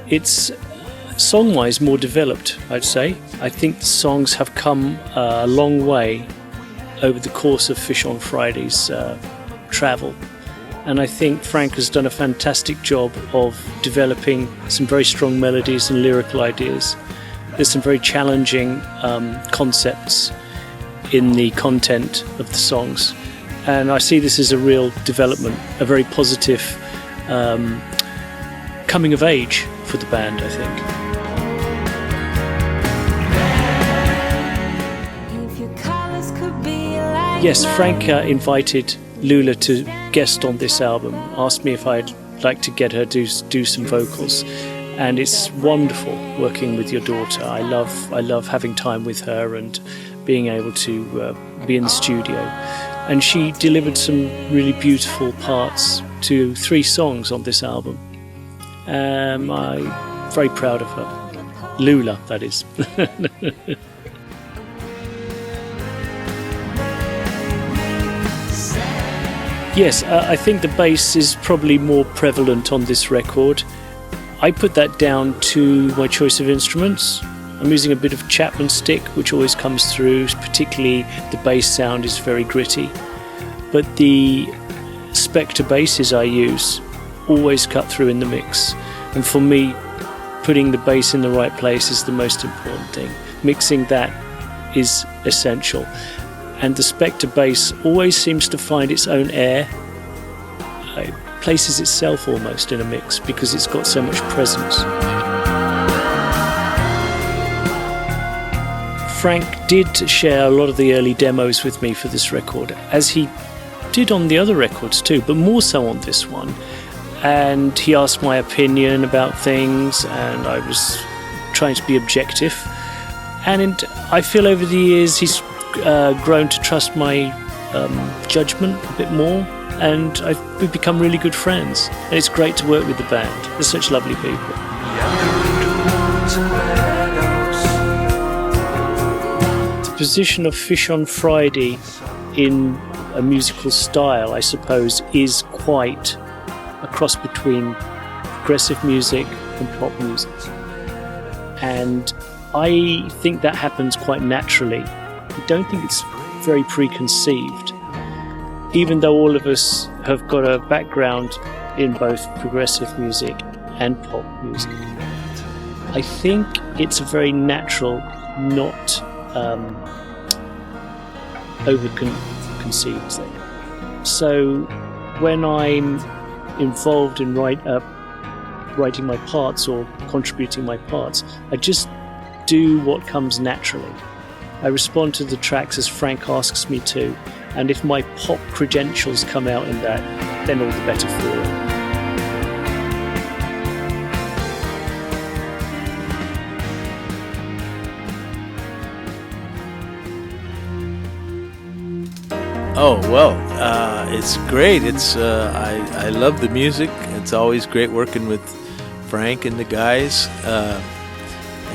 It's song-wise more developed, I'd say. I think the songs have come a long way over the course of Fish on Friday's travel. And I think Frank has done a fantastic job of developing some very strong melodies and lyrical ideas. There's some very challenging concepts in the content of the songs. And I see this as a real development, a very positive coming of age for the band, I think. Yes, Frank invited Lula to guest on this album, asked me if I'd like to get her to do some vocals. And it's wonderful working with your daughter. I love having time with her and being able to be in the studio. And she delivered some really beautiful parts to 3 songs on this album. I'm very proud of her. Lula, that is. Yes, I think the bass is probably more prevalent on this record. I put that down to my choice of instruments. I'm using a bit of Chapman stick, which always comes through, particularly the bass sound is very gritty. But the Spectre basses I use always cut through in the mix. And for me, putting the bass in the right place is the most important thing. Mixing that is essential. And the Spectre bass always seems to find its own air. It places itself almost in a mix because it's got so much presence. Frank did share a lot of the early demos with me for this record, as he did on the other records too, but more so on this one. And he asked my opinion about things, and I was trying to be objective. And I feel over the years he's grown to trust my judgment a bit more, and we've become really good friends. And it's great to work with the band. They're such lovely people. The position of Fish on Friday in a musical style, I suppose, is quite a cross between progressive music and pop music. And I think that happens quite naturally. I don't think it's very preconceived, even though all of us have got a background in both progressive music and pop music. I think it's a very natural, not over-conceived thing. So when I'm involved in writing my parts or contributing my parts, I just do what comes naturally. I respond to the tracks as Frank asks me to, and if my pop credentials come out in that, then all the better for it. Oh, well, it's great. I love the music. It's always great working with Frank and the guys.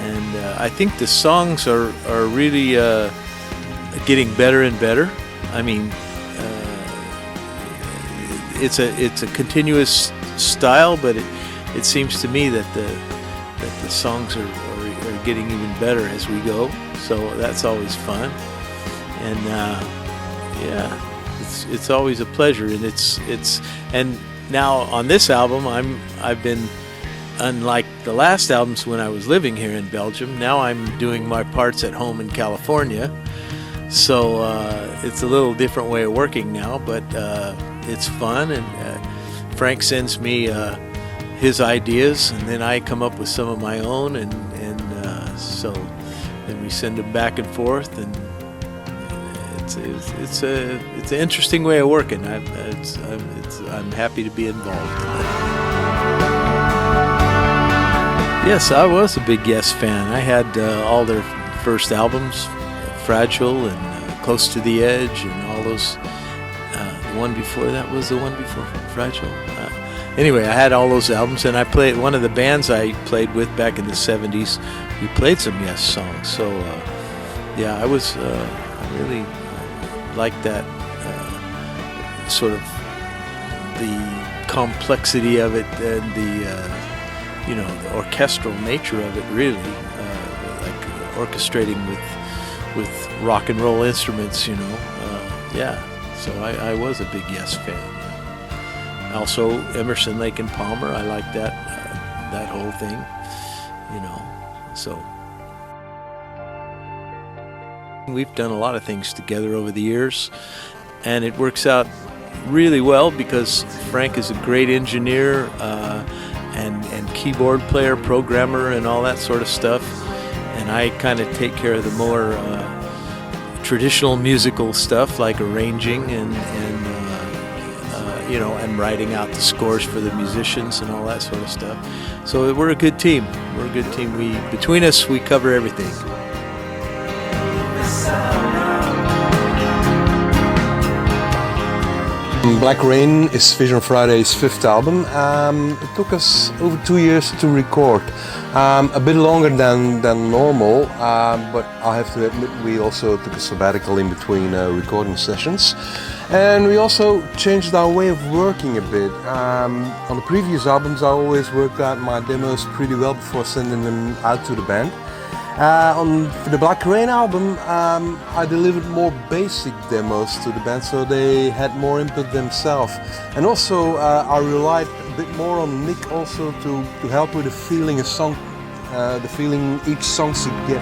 And I think the songs are really getting better and better. I mean, it's a continuous style, but it seems to me that the songs are getting even better as we go. So that's always fun. And yeah, it's always a pleasure. And and now on this album, I've been. Unlike the last albums when I was living here in Belgium, now I'm doing my parts at home in California. So it's a little different way of working now, but it's fun. And Frank sends me his ideas, and then I come up with some of my own, and so then we send them back and forth, and it's an interesting way of working. I'm happy to be involved in it. Yes, I was a big Yes fan. I had all their first albums, Fragile and Close to the Edge, and all those. The one before that was the one before Fragile. Anyway, I had all those albums, and I played one of the bands I played with back in the 70s. We played some Yes songs. So, yeah, I really liked that sort of the complexity of it and the orchestral nature of it, really, like orchestrating with rock and roll instruments, yeah. So I was a big Yes fan. Also, Emerson, Lake and Palmer, I like that whole thing, so. We've done a lot of things together over the years, and it works out really well because Frank is a great engineer and keyboard player, programmer, and all that sort of stuff, and I kind of take care of the more traditional musical stuff like arranging and writing out the scores for the musicians and all that sort of stuff. So we're a good team. Between us, we cover everything. Black Rain is Vision Friday's 5th album. It took us over 2 years to record, a bit longer than normal, but I have to admit we also took a sabbatical in between recording sessions, and we also changed our way of working a bit. On the previous albums I always worked out my demos pretty well before sending them out to the band. On the Black Rain album, I delivered more basic demos to the band, so they had more input themselves. And also, I relied a bit more on Nick also to help with the feeling a song, the feeling each song should get.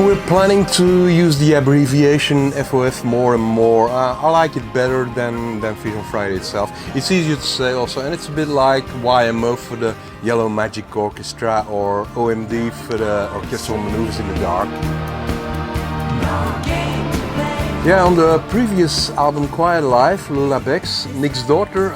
We're planning to use the abbreviation FOF more and more. I like it better than Vision Friday itself. It's easier to say also, and it's a bit like YMO for the Yellow Magic Orchestra or OMD for the Orchestral Maneuvers in the Dark. Yeah, on the previous album Quiet Life, Lula Bex, Nick's daughter,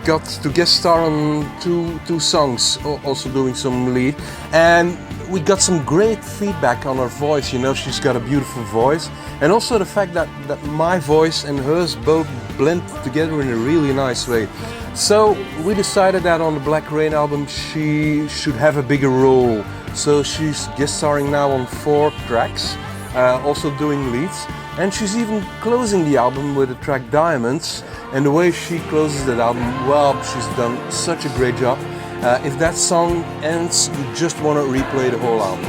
got to guest star on two songs, also doing some lead, and we got some great feedback on her voice. She's got a beautiful voice, and also the fact that my voice and hers both blend together in a really nice way. So we decided that on the Black Rain album she should have a bigger role. So she's guest starring now on 4 tracks, also doing leads, and she's even closing the album with the track Diamonds. And the way she closes that album, well, she's done such a great job. If that song ends, you just want to replay the whole album.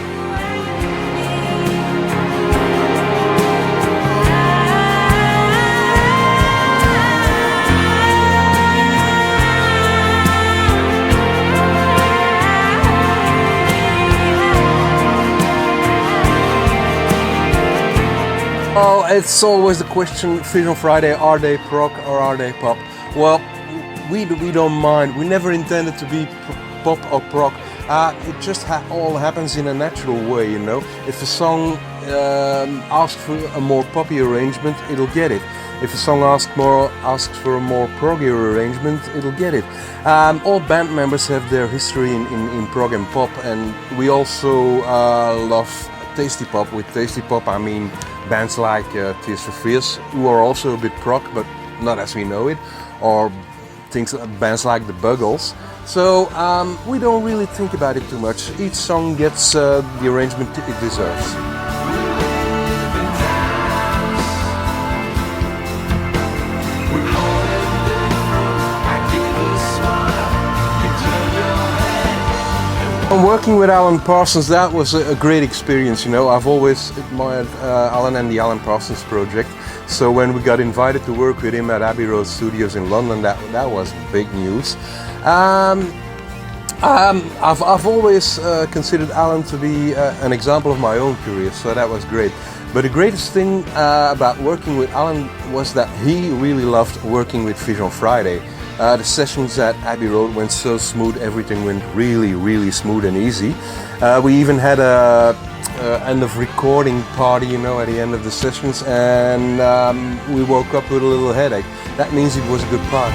Well, it's always the question, Vision Friday, are they prog or are they pop? Well, we don't mind. We never intended to be pop or prog. It just all happens in a natural way, If a song asks for a more poppy arrangement, it'll get it. If a song asks for a more proggier arrangement, it'll get it. All band members have their history in prog and pop, and we also love tasty pop. With tasty pop, I mean bands like Tears for Fears, who are also a bit prog, but not as we know it, or bands like the Buggles. So we don't really think about it too much. Each song gets the arrangement it deserves. Working with Alan Parsons, that was a great experience. I've always admired Alan and the Alan Parsons Project. So when we got invited to work with him at Abbey Road Studios in London, that was big news. I've always considered Alan to be an example of my own career, so that was great. But the greatest thing about working with Alan was that he really loved working with Vision Friday. The sessions at Abbey Road went so smooth, everything went really, really smooth and easy. We even had a end of recording party, at the end of the sessions, and we woke up with a little headache. That means it was a good part.